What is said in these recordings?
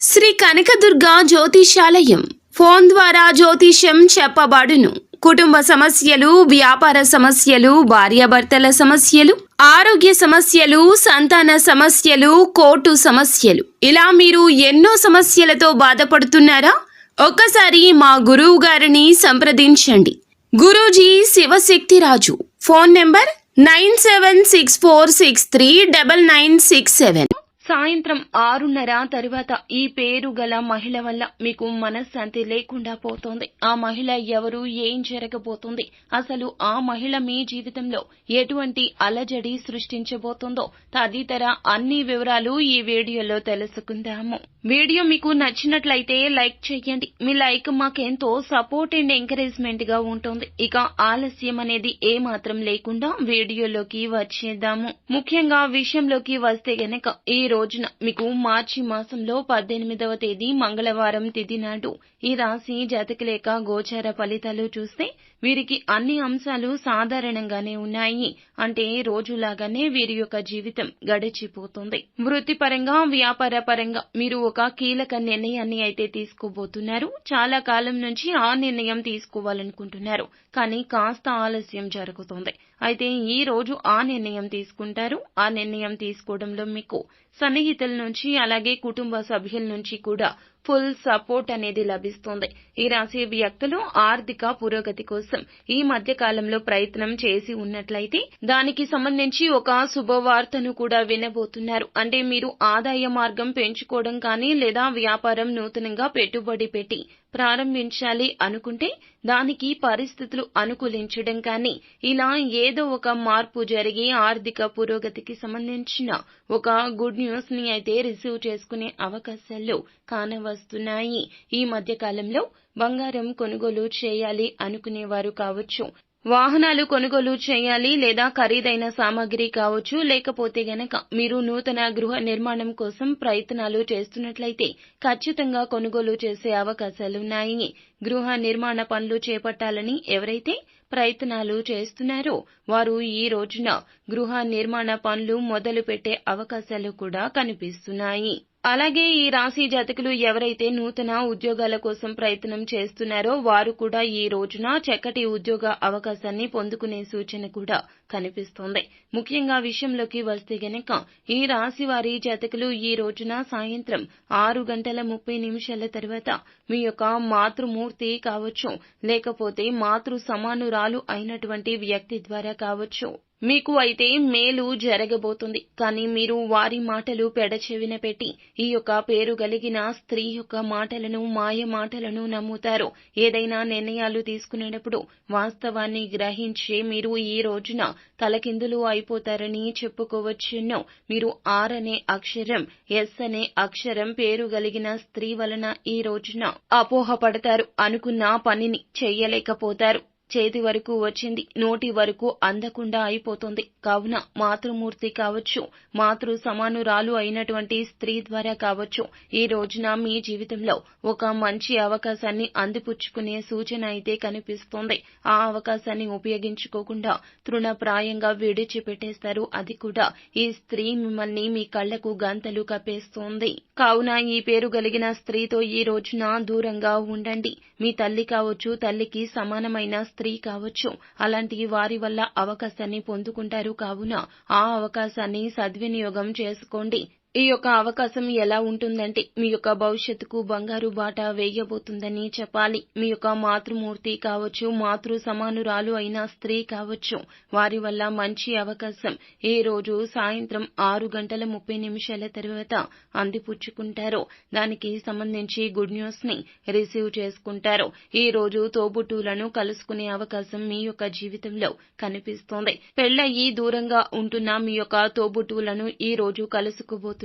Shri Kanakadurga జ్యోతిషాలయం phone ద్వారా జ్యోతిష్యం చెప్పబడును. కుటుంబ సమస్యలు, వ్యాపార సమస్యలు, భార్యాభర్తల సమస్యలు, ఆరోగ్య సమస్యలు, సంతాన సమస్యలు, కోర్టు సమస్యలు, ఇలా మీరు ఎన్నో సమస్యలతో బాధపడుతున్నారా? ఒక్కసారి మా గురువు గారిని సంప్రదించండి. గురూజీ శివశక్తిరాజు. Phone number 9764639967. సాయంత్రం 6:30 తరువాత ఈ పేరు గల మహిళ వల్ల మీకు మనశ్శాంతి లేకుండా పోతోంది. ఆ మహిళ ఎవరు, ఏం జరగబోతుంది, అసలు ఆ మహిళ మీ జీవితంలో ఎటువంటి అలజడి సృష్టించబోతుందో తదితర అన్ని వివరాలు ఈ వీడియోలో తెలుసుకుందాము. వీడియో మీకు నచ్చినట్లయితే లైక్ చేయండి. మీ లైక్ మాకెంతో సపోర్ట్ అండ్ ఎంకరేజ్మెంట్ గా ఉంటుంది. ఇక ఆలస్యం అనేది ఏమాత్రం లేకుండా వీడియోలోకి వచ్చేద్దాము. ముఖ్యంగా విషయంలోకి వస్తే గనక ఈ రోజున మీకు మార్చి మాసంలో 18వ తేదీ మంగళవారం తిథి నాడు ఈ రాశి జాతకుల గోచార ఫలితాలు చూస్తే వీరికి అన్ని అంశాలు సాధారణంగానే ఉన్నాయి. అంటే రోజులాగానే వీరి యొక్క జీవితం గడిచిపోతుంది. వృత్తిపరంగా, వ్యాపార పరంగా మీరు ఒక కీలక నిర్ణయాన్ని అయితే తీసుకోబోతున్నారు. చాలా కాలం నుంచి ఆ నిర్ణయం తీసుకోవాలనుకుంటున్నారు, కానీ కాస్త ఆలస్యం జరుగుతుంది. అయితే ఈ రోజు ఆ నిర్ణయం తీసుకుంటారు. ఆ నిర్ణయం తీసుకోవడంలో మీకు సన్నిహితుల నుంచి అలాగే కుటుంబ సభ్యుల నుంచి కూడా ఫుల్ సపోర్ట్ అనేది లభిస్తుంది. ఈ రాశి వ్యక్తులు ఆర్థిక పురోగతి కోసం ఈ మధ్య కాలంలో ప్రయత్నం చేసి ఉన్నట్లయితే దానికి సంబంధించి ఒక శుభవార్తను కూడా వినబోతున్నారు. అంటే మీరు ఆదాయ మార్గం పెంచుకోవడం కానీ లేదా వ్యాపారం నూతనంగా పెట్టుబడి పెట్టి ప్రారంభించాలి అనుకుంటే దానికి పరిస్థితులు అనుకూలించడం కానీ ఇలా ఏదో ఒక మార్పు జరిగి ఆర్థిక పురోగతికి సంబంధించిన ఒక గుడ్ న్యూస్ ని అయితే రిసీవ్ చేసుకునే అవకాశాలు కానవస్తున్నాయి. ఈ మధ్య కాలంలో బంగారం కొనుగోలు చేయాలి అనుకునేవారు కావచ్చు, వాహనాలు కొనుగోలు చేయాలి లేదా ఖరీదైన సామాగ్రి కావచ్చు, లేకపోతే గనక మీరు నూతన గృహ నిర్మాణం కోసం ప్రయత్నాలు చేస్తున్నట్లయితే ఖచ్చితంగా కొనుగోలు చేసే అవకాశాలున్నాయి. గృహ నిర్మాణ పనులు చేపట్టాలని ఎవరైతే ప్రయత్నాలు చేస్తున్నారో వారు ఈ రోజున గృహ నిర్మాణ పనులు మొదలు పెట్టే అవకాశాలు కూడా కనిపిస్తున్నాయి. అలాగే ఈ రాశి జాతకులు ఎవరైతే నూతన ఉద్యోగాల కోసం ప్రయత్నం చేస్తున్నారో వారు కూడా ఈ రోజున చక్కటి ఉద్యోగ అవకాశాన్ని పొందుకునే సూచన కూడా కనిపిస్తోంది. ముఖ్యంగా విషయంలోకి వస్తే గనక ఈ రాశి వారి జాతకులు ఈ రోజున సాయంత్రం 6:30 తర్వాత మీ యొక్క మాతృమూర్తి కావచ్చు, లేకపోతే మాతృ సమానురాలు అయినటువంటి వ్యక్తి ద్వారా కావచ్చు మీకు అయితే మేలు జరగబోతుంది. కానీ మీరు వారి మాటలు పెడచెవిన పెట్టి ఈ యొక్క పేరు కలిగిన స్త్రీ యొక్క మాటలను, మాయ మాటలను నమ్ముతారు. ఏదైనా నిర్ణయాలు తీసుకునేటప్పుడు వాస్తవాన్ని గ్రహించి మీరు ఈ రోజున తలకిందులు అయిపోతారని చెప్పుకోవచ్చును. మీరు ఆర్ అనే అక్షరం, ఎస్ అనే అక్షరం పేరు కలిగిన స్త్రీ వలన ఈ రోజున అపోహపడతారు. అనుకున్న పనిని చెయ్యలేకపోతారు. చేతి వరకు వచ్చింది, నోటి వరకు అందకుండా అయిపోతుంది. కావున మాతృమూర్తి కావచ్చు, మాతృ సమానురాలు అయినటువంటి స్త్రీ ద్వారా కావచ్చు ఈ రోజున మీ జీవితంలో ఒక మంచి అవకాశాన్ని అందిపుచ్చుకునే సూచన అయితే కనిపిస్తోంది. ఆ అవకాశాన్ని ఉపయోగించుకోకుండా తృణప్రాయంగా విడిచిపెట్టేస్తారు. అది కూడా ఈ స్త్రీ మిమ్మల్ని మీ కళ్లకు గంతలు కప్పేస్తోంది. కావున ఈ పేరు కలిగిన స్త్రీతో ఈ రోజున దూరంగా ఉండండి. మీ తల్లి కావచ్చు, తల్లికి సమానమైన స్త్రీ కావచ్చు, అలాంటి వారి వల్ల అవకాశాన్ని పొందుకుంటారు. కావున ఆ అవకాశాన్ని సద్వినియోగం చేసుకోండి. ఈ యొక్క అవకాశం ఎలా ఉంటుందంటే మీ యొక్క భవిష్యత్తుకు బంగారు బాట వేయబోతుందని చెప్పాలి. మీ యొక్క మాతృమూర్తి కావచ్చు, మాతృ సమానురాలు అయిన స్త్రీ కావచ్చు, వారి వల్ల మంచి అవకాశం ఈ రోజు సాయంత్రం 6:30 తర్వాత అందిపుచ్చుకుంటారు. దానికి సంబంధించి గుడ్ న్యూస్ ని రిసీవ్ చేసుకుంటారు. ఈ రోజు తోబుట్టువులను కలుసుకునే అవకాశం మీ యొక్క జీవితంలో కనిపిస్తోంది. పెళ్లయ్యి దూరంగా ఉంటున్న మీ యొక్క తోబుట్టువులను ఈ రోజు కలుసుకోబోతున్నారు.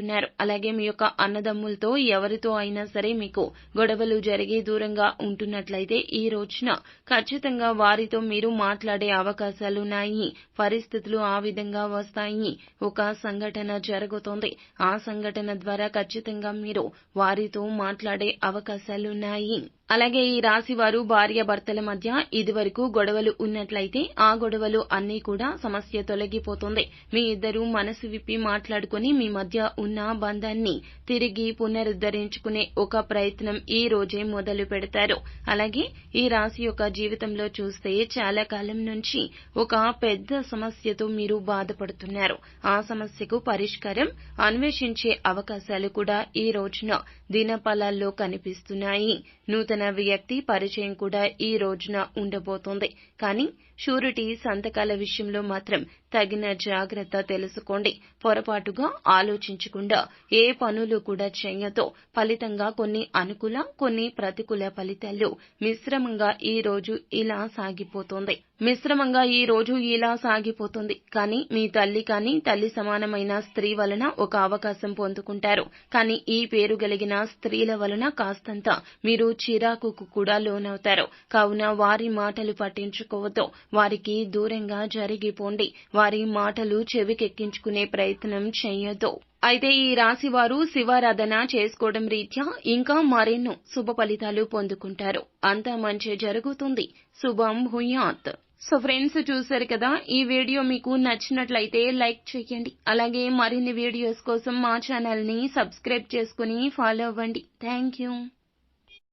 అలాగే మీ యొక్క అన్నదమ్ములతో ఎవరితో అయినా సరే మీకు గొడవలు జరిగి దూరంగా ఉంటున్నట్లయితే ఈ రోజున ఖచ్చితంగా వారితో మీరు మాట్లాడే అవకాశాలున్నాయి. పరిస్థితులు ఆ విధంగా వస్తాయి. ఒక సంఘటన జరుగుతోంది. ఆ సంఘటన ద్వారా ఖచ్చితంగా మీరు వారితో మాట్లాడే అవకాశాలున్నాయి. అలాగే ఈ రాశి వారు భార్యాభర్తల మధ్య ఇదివరకు గొడవలు ఉన్నట్లయితే ఆ గొడవలు అన్నీ కూడా సమస్య తొలగిపోతుంది. మీ ఇద్దరు మనసు విప్పి మాట్లాడుకుని మీ మధ్య ఉన్న బంధాన్ని తిరిగి పునరుద్ధరించుకునే ఒక ప్రయత్నం ఈ రోజే మొదలు పెడతారు. అలాగే ఈ రాశి యొక్క జీవితంలో చూస్తే చాలా కాలం నుంచి ఒక పెద్ద సమస్యతో మీరు బాధపడుతున్నారు. ఆ సమస్యకు పరిష్కారం అన్వేషించే అవకాశాలు కూడా ఈ రోజున దినఫలాల్లో కనిపిస్తున్నాయి. నూతన వ్యక్తి పరిచయం కూడా ఈ రోజున ఉండబోతోంది. కానీ షూరిటీ సంతకాల విషయంలో మాత్రం తగిన జాగ్రత్త తెలుసుకోండి. పొరపాటుగా ఆలోచించకుండా ఏ పనులు కూడా చేయతో ఫలితంగా కొన్ని అనుకూల, కొన్ని ప్రతికూల ఫలితాలు మిశ్రమంగా ఈ రోజు ఇలా సాగిపోతుంది. కానీ మీ తల్లి కానీ తల్లి సమానమైన స్త్రీ వలన ఒక అవకాశం పొందుకుంటారు. కానీ ఈ పేరు కలిగిన స్త్రీల వలన కాస్తంత మీరు చిరాకుకు కూడా లోనవుతారు. కావున వారి మాటలు పట్టించుకోవద్దు. వారికి దూరంగా జరిగిపోండి. వారి మాటలు చెవికెక్కించుకునే ప్రయత్నం చేయొద్దు. అయితే ఈ రాశి వారు శివారాధన చేసుకోవడం రీత్యా ఇంకా మరెన్నో శుభ ఫలితాలు పొందుకుంటారు. అంతా మంచి జరుగుతుంది. శుభం భూయాత్. సో ఫ్రెండ్స్, చూశారు కదా, ఈ వీడియో మీకు నచ్చినట్లయితే లైక్ చేయండి. అలాగే మరిన్ని వీడియోస్ కోసం మా ఛానల్ ని సబ్స్క్రైబ్ చేసుకుని ఫాలో అవ్వండి. Thank you.